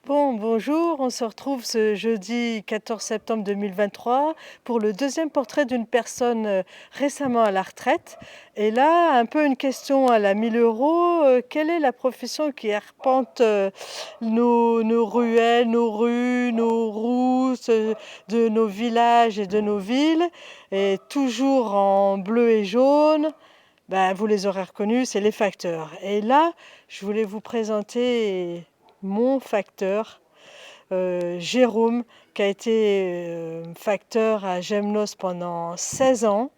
Bon, bonjour, on se retrouve ce jeudi 14 septembre 2023 pour le deuxième portrait d'une personne récemment à la retraite. Et là, un peu une question à la 1000 euros. Quelle est la profession qui arpente nos ruelles, nos rues, nos routes de nos villages et de nos villes, et toujours en bleu et jaune? Ben, vous les aurez reconnus, c'est les facteurs. Et là, je voulais vous présenter mon facteur, Jérôme, qui a été facteur à Gemnos pendant 16 ans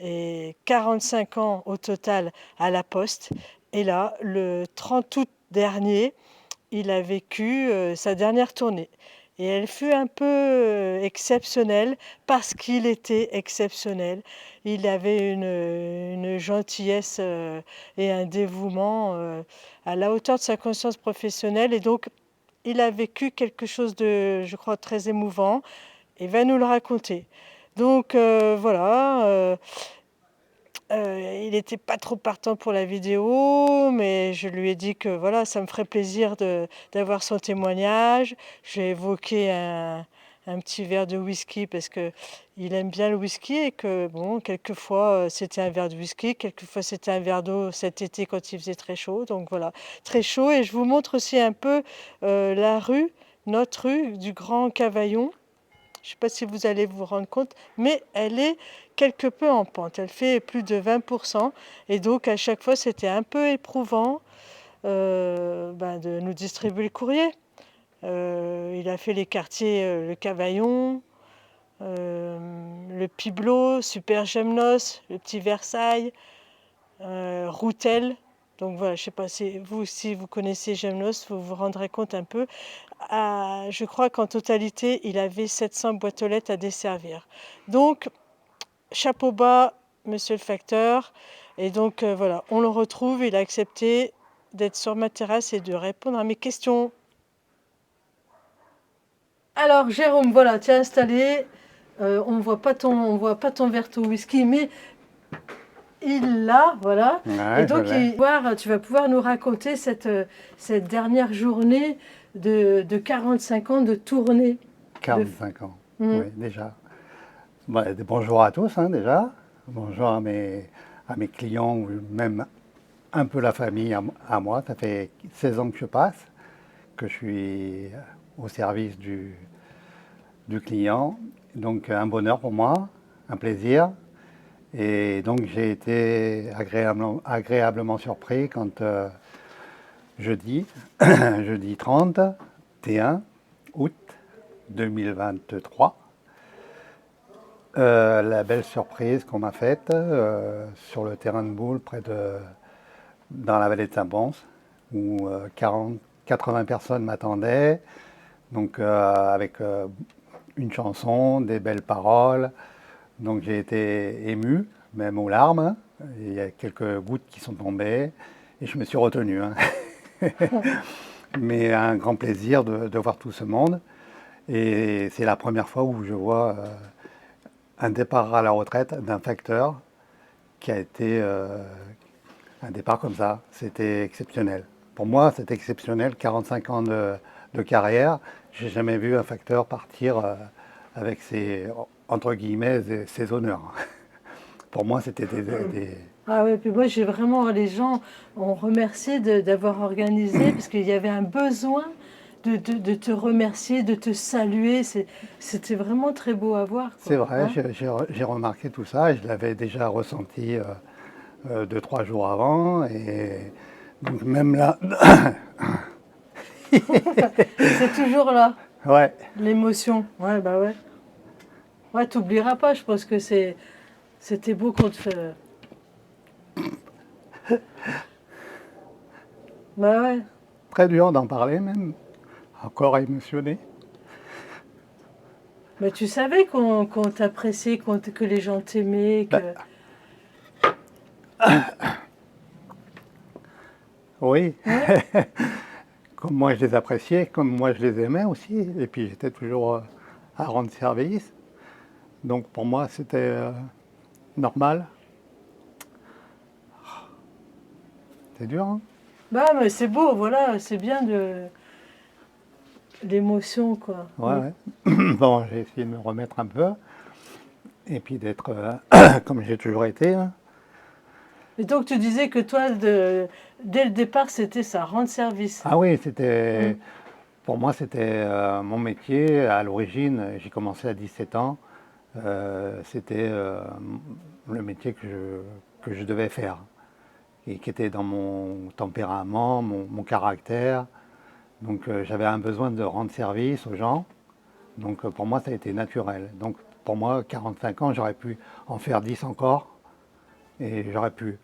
et 45 ans au total à la Poste. Et là, le 30 août dernier, il a vécu sa dernière tournée. Et elle fut un peu exceptionnelle parce qu'il était exceptionnel. Il avait une gentillesse et un dévouement à la hauteur de sa conscience professionnelle. Et donc, il a vécu quelque chose de, je crois, très émouvant et va nous le raconter. Donc voilà. Il n'était pas trop partant pour la vidéo, mais je lui ai dit que voilà, ça me ferait plaisir d'avoir son témoignage. J'ai évoqué un petit verre de whisky parce que il aime bien le whisky et que bon, quelquefois c'était un verre de whisky, quelquefois c'était un verre d'eau cet été quand il faisait très chaud. Donc voilà, très chaud. Et je vous montre aussi un peu la rue, notre rue du Grand Cavaillon. Je ne sais pas si vous allez vous rendre compte, mais elle est quelque peu en pente. Elle fait plus de 20%. Et donc, à chaque fois, c'était un peu éprouvant de nous distribuer le courrier. Il a fait les quartiers, le Cavaillon, le Piblo, Super Gemnos, le Petit Versailles, Routel. Donc voilà, je ne sais pas si vous connaissez Gemnos, vous vous rendrez compte un peu. Je crois qu'en totalité, il avait 700 boîtes aux lettres à desservir. Donc, chapeau bas, monsieur le facteur. Et donc, voilà, on le retrouve. Il a accepté d'être sur ma terrasse et de répondre à mes questions. Alors, Jérôme, voilà, tu es installé. On voit pas ton verre au whisky, mais il l'a, voilà. Et Ouais, je donc, l'ai. tu vas pouvoir nous raconter cette dernière journée de 45 ans de tournée. De... 45 ans, Mhm. oui, déjà. Bonjour à tous, hein, déjà. Bonjour à mes clients, ou même un peu la famille à moi. Ça fait 16 ans que je passe, que je suis au service du client. Donc, un bonheur pour moi, un plaisir. Et donc, j'ai été agréablement surpris quand jeudi, jeudi 31 août 2023, la belle surprise qu'on m'a faite sur le terrain de boule dans la vallée de Saint-Pons, où 80 personnes m'attendaient, donc avec une chanson, des belles paroles. Donc j'ai été ému, même aux larmes. Il y a quelques gouttes qui sont tombées et je me suis retenu, hein. Mais un grand plaisir de voir tout ce monde. Et c'est la première fois où je vois un départ à la retraite d'un facteur qui a été un départ comme ça. C'était exceptionnel. Pour moi, c'est exceptionnel. 45 ans de carrière. J'ai jamais vu un facteur partir avec ses, entre guillemets, ses honneurs. Pour moi, c'était Ah ouais, puis moi j'ai vraiment, les gens ont remercié d'avoir organisé, parce qu'il y avait un besoin de te remercier, de te saluer. C'était vraiment très beau à voir, C'est quoi. vrai, Hein. j'ai remarqué tout ça et je l'avais déjà ressenti 2, 3 jours avant. Et donc même là, C'est toujours là, ouais, l'émotion. Ouais, bah ouais. Ouais, t'oublieras pas, je pense que c'était beau qu'on te fait. Bah ouais. très dur d'en parler même, encore émotionné. Mais tu savais qu'on t'appréciait, que les gens t'aimaient, Ben, que. oui, Ouais. comme moi je les appréciais, comme moi je les aimais aussi, et puis j'étais toujours à rendre service. Donc pour moi c'était normal. C'est dur, hein. Bah mais c'est beau, voilà, c'est bien de. l'émotion, quoi. Ouais, ouais. Bon, j'ai essayé de me remettre un peu, et puis d'être comme j'ai toujours été, hein. Et donc tu disais que toi, dès le départ, c'était ça, rendre service. Ah oui, Mm. pour moi, c'était mon métier. À l'origine, j'ai commencé à 17 ans. C'était le métier que je devais faire et qui était dans mon tempérament, mon caractère. Donc j'avais un besoin de rendre service aux gens. Donc pour moi, ça a été naturel. Donc pour moi, 45 ans, j'aurais pu en faire 10 encore et j'aurais pu.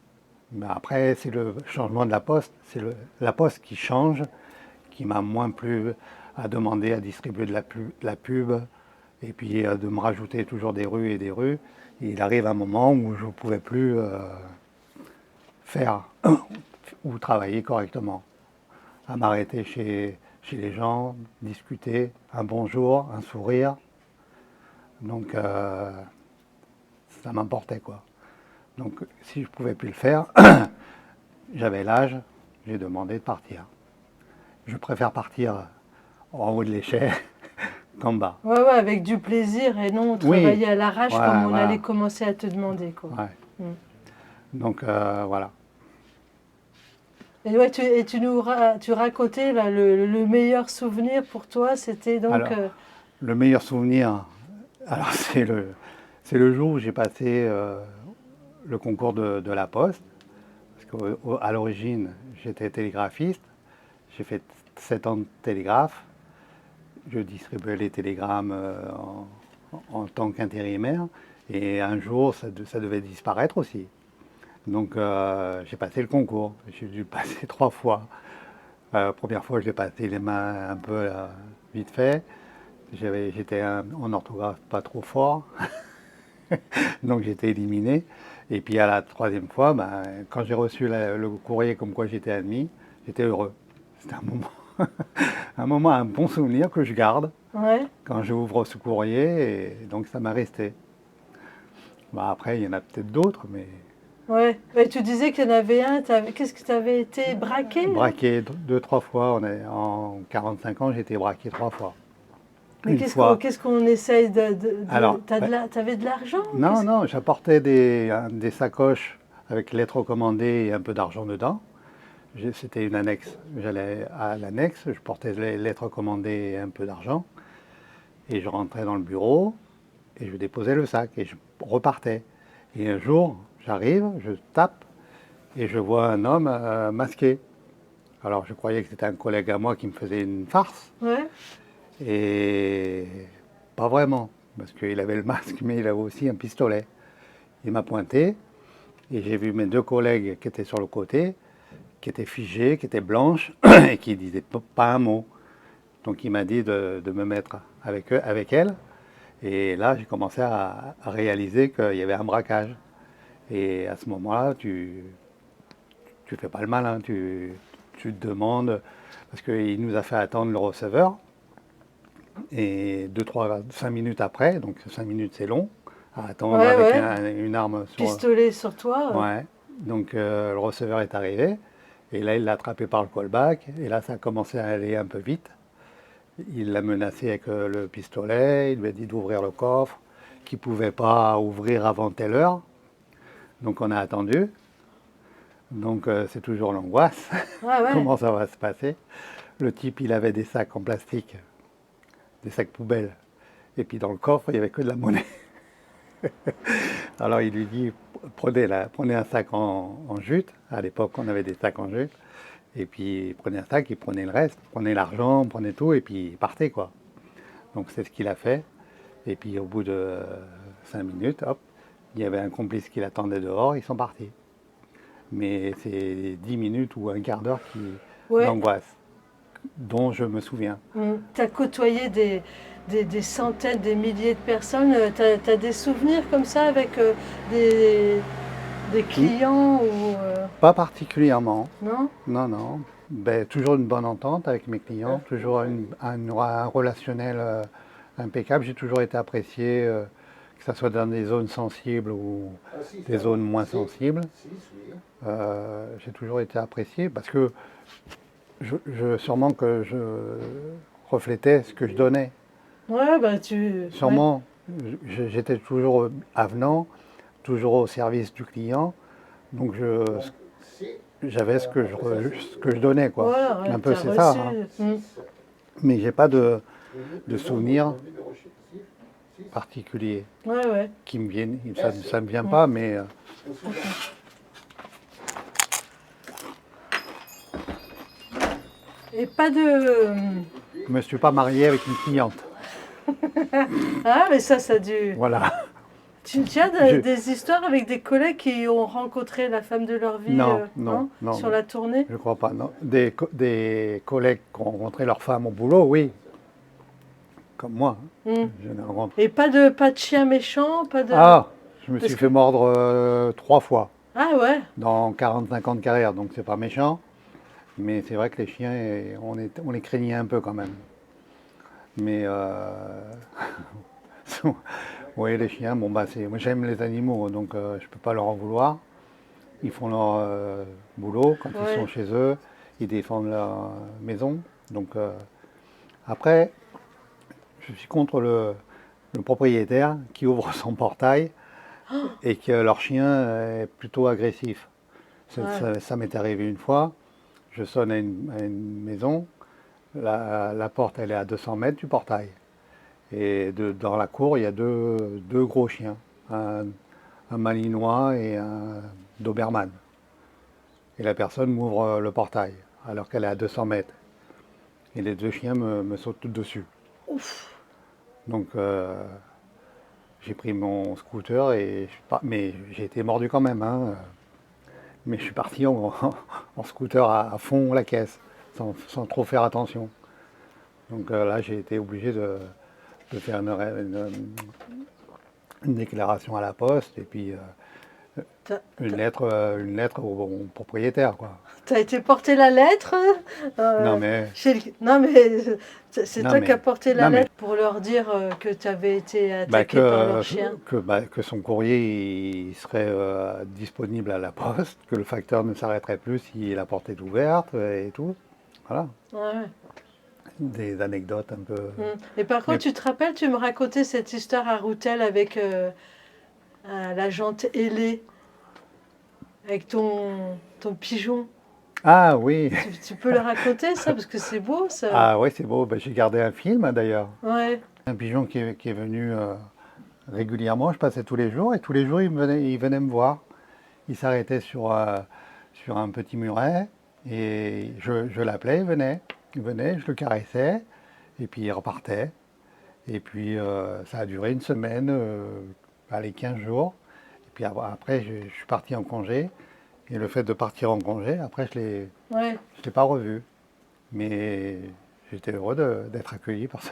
Mais après, c'est le changement de la poste. C'est la poste qui change, qui m'a moins plu à demander à distribuer de la pub et puis de me rajouter toujours des rues et des rues. Et il arrive un moment où je ne pouvais plus faire ou travailler correctement, à m'arrêter chez les gens, discuter, un bonjour, un sourire. Donc ça m'importait quoi. Donc si je ne pouvais plus le faire, j'avais l'âge, j'ai demandé de partir. Je préfère partir en haut de l'échelle qu'en bas. Ouais, ouais, avec du plaisir et non Oui, travailler à l'arrache comme voilà, on allait voilà. commencer à te demander, quoi. Ouais. Mm. Donc voilà. Et ouais, tu racontais là, le meilleur souvenir pour toi, c'était donc. Alors, le meilleur souvenir, alors c'est le jour où j'ai passé le concours de la Poste. Parce qu'à l'origine, j'étais télégraphiste. J'ai fait 7 ans de télégraphe. Je distribuais les télégrammes en tant qu'intérimaire. Et un jour, ça devait disparaître aussi. Donc j'ai passé le concours. J'ai dû le passer 3 fois. Première fois, je l'ai passé les mains un peu vite fait. J'étais en orthographe pas trop fort, donc j'étais éliminé. Et puis à la troisième fois, ben, quand j'ai reçu le courrier comme quoi j'étais admis, j'étais heureux. C'était un moment, un bon souvenir que je garde Ouais, quand j'ouvre ce courrier, et donc ça m'a resté. Ben, après, il y en a peut-être d'autres, mais ouais. Et tu disais qu'il y en avait un, qu'est-ce que tu avais été braqué là? braqué 2, 3 fois. En 45 ans, j'ai été braqué 3 fois. Mais Une fois, qu'est-ce qu'on essaye alors, ben, t'avais de l'argent? non, non, j'apportais des sacoches avec lettres recommandées et un peu d'argent dedans. C'était une annexe. J'allais à l'annexe, je portais les lettres recommandées et un peu d'argent. Et je rentrais dans le bureau et je déposais le sac et je repartais. Et un jour, j'arrive, je tape et je vois un homme masqué. Alors je croyais que c'était un collègue à moi qui me faisait une farce. Ouais. Et pas vraiment, parce qu'il avait le masque, mais il avait aussi un pistolet. Il m'a pointé et j'ai vu mes 2 collègues qui étaient sur le côté, qui étaient figées, qui étaient blanches et qui ne disaient pas un mot. Donc il m'a dit de me mettre avec eux, avec elle. Et là, j'ai commencé à réaliser qu'il y avait un braquage. Et à ce moment-là, tu fais pas le malin, tu te demandes, parce qu'il nous a fait attendre le receveur. Et 5 minutes après, donc 5 minutes c'est long, à attendre Ouais, avec ouais. une arme sur. Pistolet sur toi. Ouais. Donc le receveur est arrivé, et là il l'a attrapé par le callback, et là ça a commencé à aller un peu vite. Il l'a menacé avec le pistolet, il lui a dit d'ouvrir le coffre, qu'il ne pouvait pas ouvrir avant telle heure. Donc on a attendu. Donc c'est toujours l'angoisse. Ouais, ouais. Comment ça va se passer? Le type, il avait des sacs en plastique, des sacs poubelles. Et puis dans le coffre, il n'y avait que de la monnaie. Alors il lui dit, prenez un sac en jute. À l'époque, on avait des sacs en jute. Et puis prenez un sac, il prenait le reste, prenez l'argent, prenez tout, et puis partez quoi. Donc c'est ce qu'il a fait. Et puis au bout de 5 minutes, hop, il y avait un complice qui l'attendait dehors, ils sont partis. Mais c'est 10 minutes ou un quart d'heure Ouais. d'angoisse, dont je me souviens. Tu as côtoyé des centaines, des milliers de personnes. Tu as des souvenirs comme ça avec des, des clients ou. Pas particulièrement, Non? non, non. Ben, toujours une bonne entente avec mes clients, toujours un relationnel impeccable. J'ai toujours été apprécié, que ce soit dans des zones sensibles ou des zones moins sensibles. J'ai toujours été apprécié parce que sûrement que je reflétait ce que je donnais. Ouais, bah tu. Ouais. Sûrement, j'étais toujours avenant, toujours au service du client, donc j'avais ce que je donnais, quoi. Voilà, ouais, Un peu, t'as c'est ça, reçu. hein. Mm. Mais j'ai pas de souvenirs particuliers Ouais, ouais. qui me viennent. Ça me vient Mm. pas, mais Et pas de. je me suis pas marié avec une cliente. Ah, mais ça a dû. Voilà. Tu as Je- des histoires avec des collègues qui ont rencontré la femme de leur vie, non, non, non? non, Sur non, la tournée? je crois pas. Non. Des collègues qui ont rencontré leur femme au boulot, oui, comme moi, hein. Mm. Je n'ai rencontré. Et pas de chien méchant, pas de. Ah, je me Parce suis que. fait mordre 3 fois Ah ouais. dans 45 ans de carrière, donc c'est pas méchant. Mais c'est vrai que les chiens, on les craignait un peu quand même. Mais oui, les chiens, bon bah moi j'aime les animaux, donc je peux pas leur en vouloir. Ils font leur boulot quand ils sont Ouais. chez eux, ils défendent leur maison. Donc après, je suis contre le propriétaire qui ouvre son portail et que leur chien est plutôt agressif. Ouais. Ça m'est arrivé une fois. Je sonne à une maison, la porte elle est à 200 mètres du portail. Et dans la cour, il y a deux gros chiens, un malinois et un doberman. Et la personne m'ouvre le portail, alors qu'elle est à 200 mètres. Et les deux chiens me sautent dessus. Ouf. Donc j'ai pris mon scooter mais j'ai été mordu quand même, hein. Mais je suis parti en scooter à fond la caisse, sans trop faire attention. Donc là, j'ai été obligé de faire une déclaration à la poste et puis T'as une lettre au propriétaire, quoi. t'as été porter la lettre? Non euh, mais, Non, mais c'est non toi qui as mais, porté la non mais, lettre pour leur dire que tu avais été bah, attaqué par leur chien. que son courrier il serait disponible à la poste, que le facteur ne s'arrêterait plus si la porte est ouverte et tout. Voilà, Ouais. des anecdotes un peu. Mm. Et par contre, Mais tu te rappelles, tu me racontais cette histoire à Routel avec la jante ailée, avec ton pigeon. ah oui, Tu peux le raconter, ça, parce que c'est beau, ça. ah oui, c'est beau. Bah, j'ai gardé un film, hein, d'ailleurs. Ouais. Un pigeon qui est venu régulièrement. Je passais tous les jours et tous les jours il venait me voir. Il s'arrêtait sur un petit muret et je l'appelais, il venait, je le caressais et puis il repartait. Et puis ça a duré une semaine, allez 15 jours. Et puis après, je suis parti en congé. Et le fait de partir en congé, après Ouais. je l'ai pas revu. Mais j'étais heureux d'être accueilli par ça.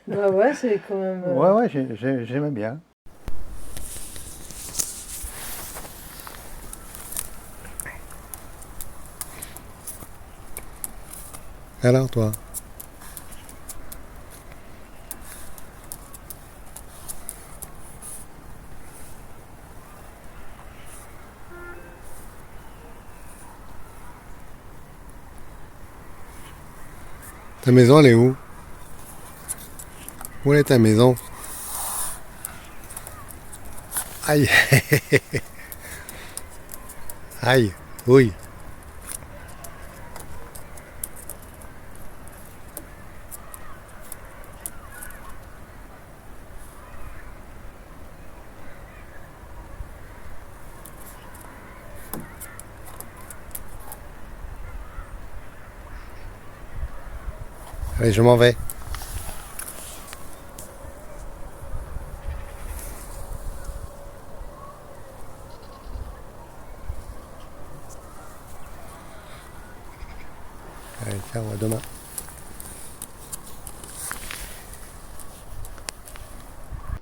Bah ouais, c'est quand même. Ouais, ouais, j'aimais bien. Alors toi? Ta maison, elle est où? Où est ta maison? Aïe, aïe, oui. Allez, je m'en vais. Allez, ciao, à demain.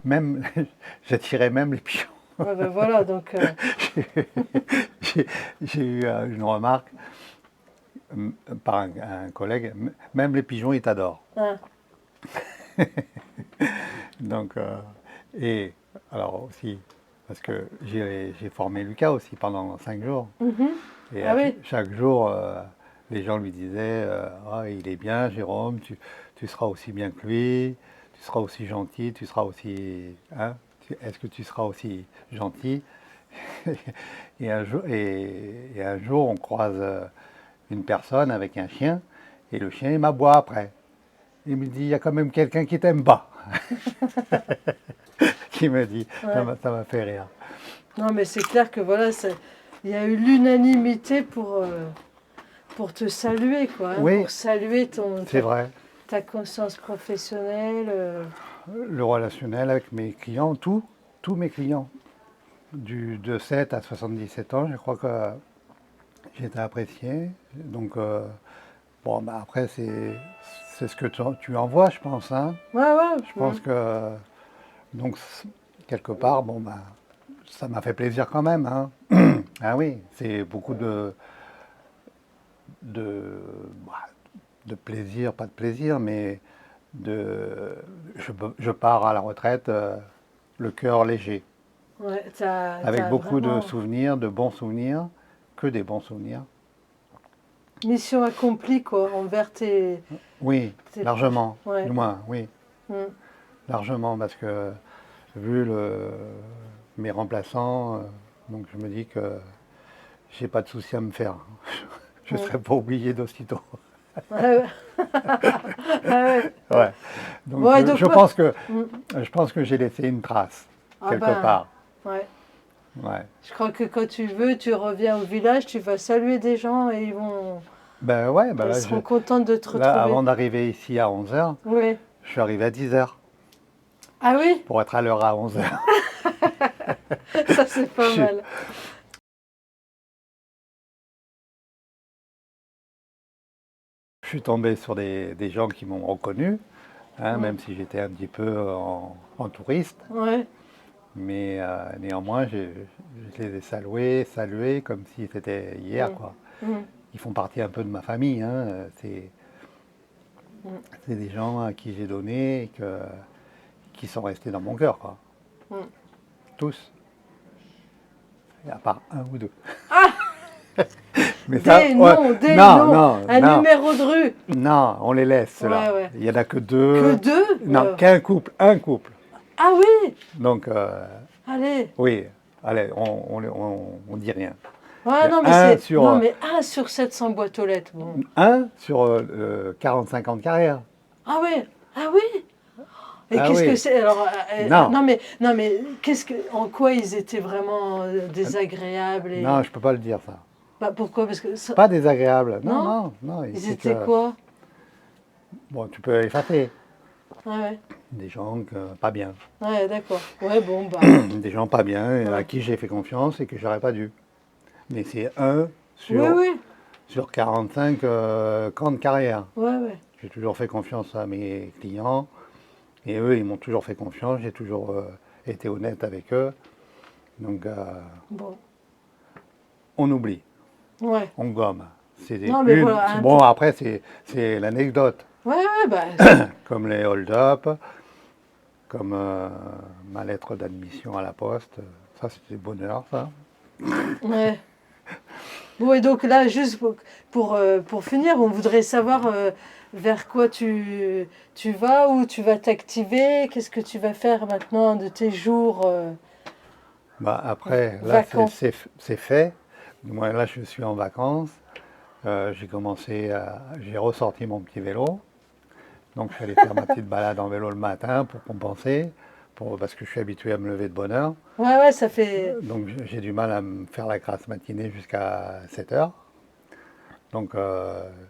Même, j'attirais même les pigeons. Ouais, bah voilà, donc. J'ai eu une remarque par un collègue, même les pigeons, ils t'adorent. Hein. Donc, et alors aussi, parce que j'ai formé Lucas aussi pendant 5 jours. Mhm. Et Ah oui. chaque jour, les gens lui disaient ah, il est bien, Jérôme, tu seras aussi bien que lui, tu seras aussi gentil, tu seras aussi... hein, est-ce que tu seras aussi gentil? Et un jour, on croise une personne avec un chien, et le chien, il m'aboie après. Il me dit, il y a quand même quelqu'un qui t'aime pas, qui me dit, Ouais. ça m'a fait rire. Non, mais c'est clair que voilà, il y a eu l'unanimité pour te saluer, quoi, hein, Oui, pour saluer c'est vrai. ta conscience professionnelle. Le relationnel avec mes clients, tous mes clients, de 7 à 77 ans, je crois que j'ai été apprécié. Donc, bon, bah après, c'est ce que tu envoies, je pense, hein. Ouais, ouais. Je pense que, donc, quelque part, bon, bah, ça m'a fait plaisir quand même, hein. Ah oui, c'est beaucoup de, bah, de plaisir, pas de plaisir, mais de, je pars à la retraite le cœur léger, Ouais, avec t'as beaucoup de vraiment souvenirs, de bons souvenirs, que des bons souvenirs. mission accomplie, quoi, envers Oui, tes proches. largement, du Ouais. moins, oui, Mm. largement, parce que vu mes remplaçants, donc je me dis que j'ai pas de souci à me faire. Je ne Ouais. serai pas oublié d'aussitôt. Ouais, ouais. Ah ouais. Ouais. Donc Bon, et donc, mm. je pense que j'ai laissé une trace Ah quelque ben, part. ouais. Ouais. Je crois que quand tu veux, tu reviens au village, tu vas saluer des gens et Ben ouais, ben ils là, seront contents de te avant retrouver. d'arriver ici à 11 heures, Oui. je suis arrivé à 10 heures Ah oui, pour être à l'heure à 11 heures. ça c'est Je pas suis, mal. je suis tombé sur des gens qui m'ont reconnu, hein, Mm. même si j'étais un petit peu en touriste. Ouais. Mais néanmoins, je les ai salués comme si c'était hier, Mm. quoi. Mm. Ils font partie un peu de ma famille, hein. Mm. C'est des gens à qui j'ai donné qui sont restés dans mon cœur, quoi. Mm. Tous, à part un ou deux. Ah, Mais ça, ouais, des non, noms, non, un non, numéro de rue. non, on les laisse, Ouais, ceux-là. ouais. Il n'y en a que Que deux. deux? Non, qu'un couple, un couple. Ah oui, Donc, allez. oui, allez, on dit rien. Il Ouais, y a non, mais c'est. Non, sur, mais 1 sur 700 boîtes aux lettres. Bon. un sur 45 ans de carrière. Ah oui, ah oui. Et Ah qu'est-ce que oui, c'est alors non, non mais en quoi ils étaient vraiment désagréables non, et je peux pas le dire, ça. bah, pourquoi? Parce que Pas désagréable. Non, non, non, non. ils C'est étaient que, quoi? bon, tu peux effacer. Ah ouais, Des gens pas bien. ouais, d'accord. Ouais, bon bah Des gens pas bien à ouais. qui j'ai fait confiance et que j'aurais pas dû. Mais c'est un Oui, oui, sur 45 camps de carrière. ouais, ouais. J'ai toujours fait confiance à mes clients et eux, ils m'ont toujours fait confiance. J'ai toujours été honnête avec eux. Donc, Bon, on oublie, ouais. on gomme. Non mais voilà, Bon, après, c'est l'anecdote. ouais, ouais, bah Comme les hold-up, comme ma lettre d'admission à la poste. Ça, c'était bonheur, ça. ouais. Bon, et donc là, juste pour finir, on voudrait savoir vers quoi tu vas, où tu vas t'activer, qu'est-ce que tu vas faire maintenant de tes jours Bah, après, là, vacants. c'est fait. Moi, là, je suis en vacances. J'ai ressorti mon petit vélo. Donc, je suis allé faire ma petite balade en vélo le matin pour compenser, parce que je suis habitué à me lever de bonne heure. Ouais, ouais, ça fait. Donc, j'ai du mal à me faire la grasse matinée jusqu'à 7 heures. Donc,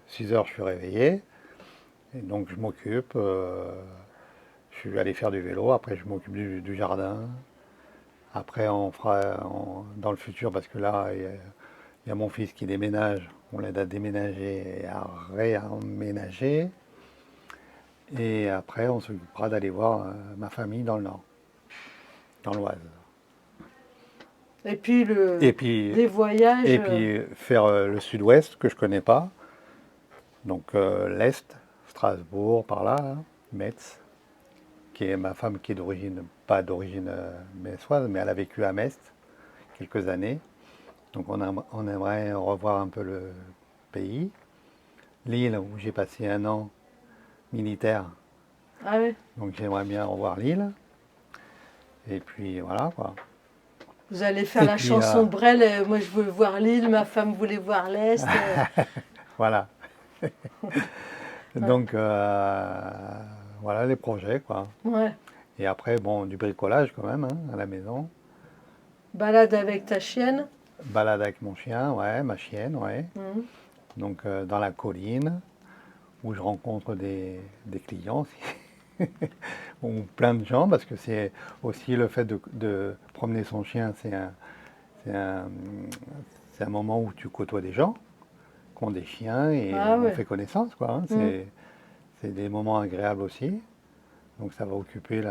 6 heures, je suis réveillé. Et donc, je m'occupe. Je suis allé faire du vélo. Après, je m'occupe du jardin. Après, on fera dans le futur, parce que là, il y a mon fils qui déménage. On l'aide à déménager et à réaménager. Et après, on s'occupera d'aller voir ma famille dans le Nord, dans l'Oise. Et puis Et puis, les voyages. et puis faire le sud-ouest que je connais pas. Donc l'Est, Strasbourg, par là, hein, Metz, qui est ma femme qui est pas d'origine messoise, mais elle a vécu à Metz quelques années. Donc on aimerait revoir un peu le pays. Lille, où j'ai passé un an, militaire. Ah oui. Donc j'aimerais bien revoir l'île. Et puis voilà quoi. Vous allez faire Et la puis chanson de Brel, moi je veux voir l'île, ma femme voulait voir l'Est. voilà. Ouais. Donc voilà les projets quoi. Ouais. Et après bon du bricolage quand même hein, à la maison. Balade avec ta chienne. Balade avec mon chien, ouais, ma chienne, ouais. Mhm. Donc dans la colline où je rencontre des clients ou plein de gens parce que c'est aussi le fait de promener son chien, c'est un, c'est un moment où tu côtoies des gens qui ont des chiens et Ah on ouais. fait connaissance quoi. Hein. Mhm. C'est des moments agréables aussi. Donc ça va occuper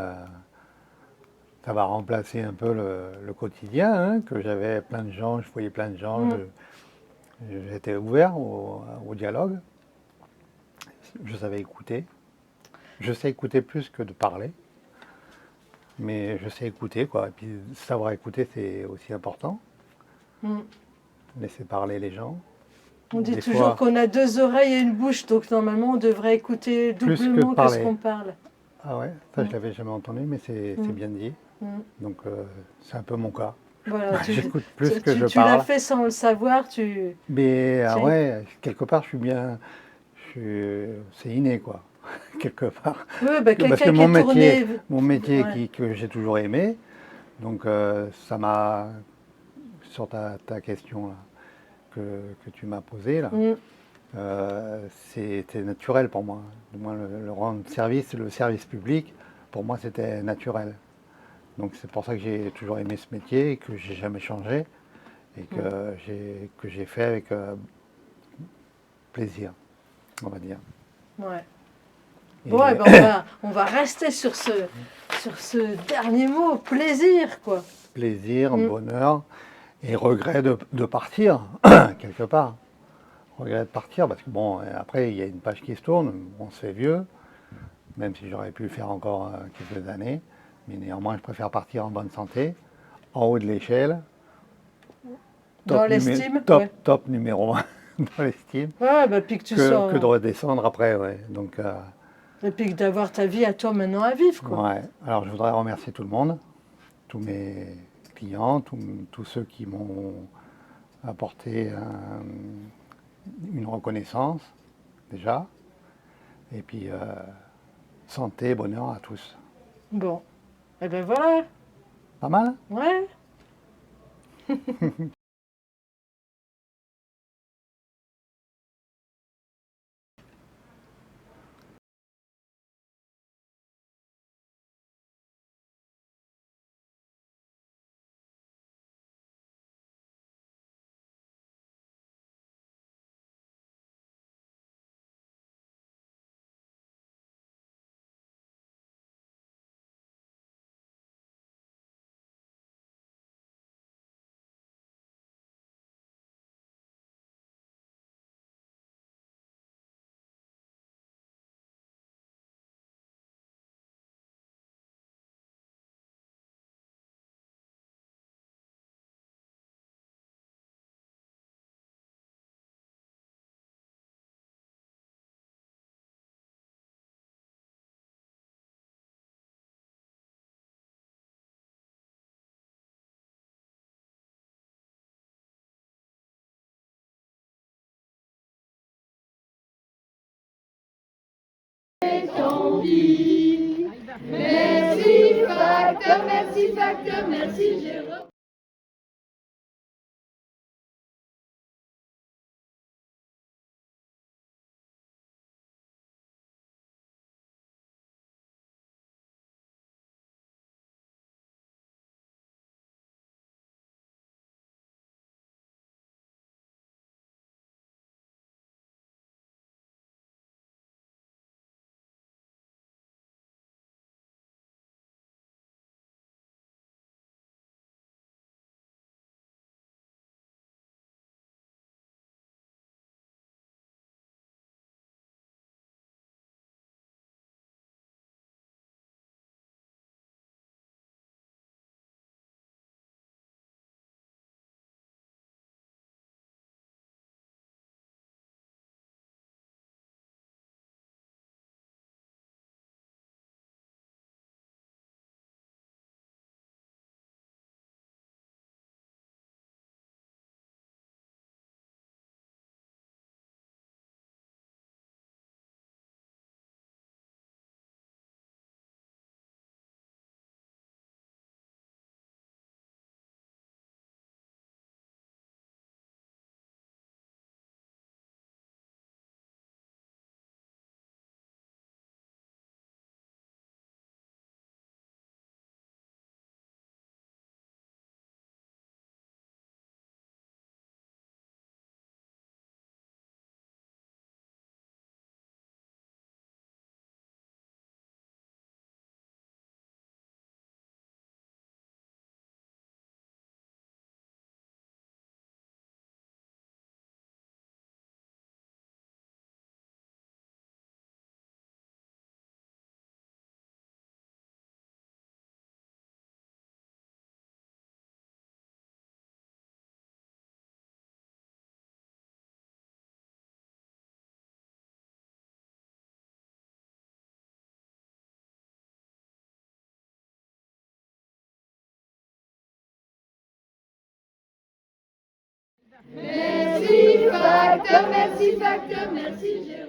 ça va remplacer un peu le quotidien hein, que j'avais plein de gens, je voyais plein de gens, Mhm. j'étais ouvert au dialogue, je savais écouter. Je sais écouter plus que de parler, mais je sais écouter quoi. Et puis savoir écouter c'est aussi important, Mhm. laisser parler les gens. On dit Des toujours fois qu'on a deux oreilles et une bouche, donc normalement on devrait écouter plus que de doublement que ce parler. qu'on parle. Ah ouais, ça je Mhm. l'avais jamais entendu, mais c'est Mhm. bien dit. Mhm. Donc c'est un peu mon cas. Voilà, J'écoute plus que je tu l'as parle. fait sans le savoir, tu... Mais tu... ouais, quelque part, je suis bien. C'est inné, quoi. Quelque part. Oui, bah, Parce que quelqu'un qui est tourné... mon métier Ouais. que j'ai toujours aimé, donc ça m'a. Sur ta question là, que tu m'as posée, là, Mhm. c'était naturel pour moi. Du moins, rendre service, le service public, pour moi, c'était naturel. Donc c'est pour ça que j'ai toujours aimé ce métier et que j'ai jamais changé et Mhm. que j'ai fait avec plaisir, on va dire. Ouais. Bon, eh Et ben on va rester sur ce dernier mot, plaisir, quoi. plaisir, Mm. bonheur et regret de partir, quelque part. Regret de partir parce que bon, après il y a une page qui se tourne, on se fait vieux, même si j'aurais pu le faire encore quelques années, mais néanmoins je préfère partir en bonne santé, en haut de l'échelle, Dans l'estime, ouais. top numéro un dans l'estime, Ouais, bah, puis que tu que de sois... redescendre après, ouais. Donc Et puis que d'avoir ta vie à toi maintenant à vivre, quoi. ouais. Alors je voudrais remercier tout le monde, tous mes clients, tous ceux qui m'ont apporté une reconnaissance déjà, et puis santé, bonheur à tous. Bon, eh ben voilà, Pas mal? ouais. Merci facteur, merci Jérôme. Merci facteur, merci Jérôme.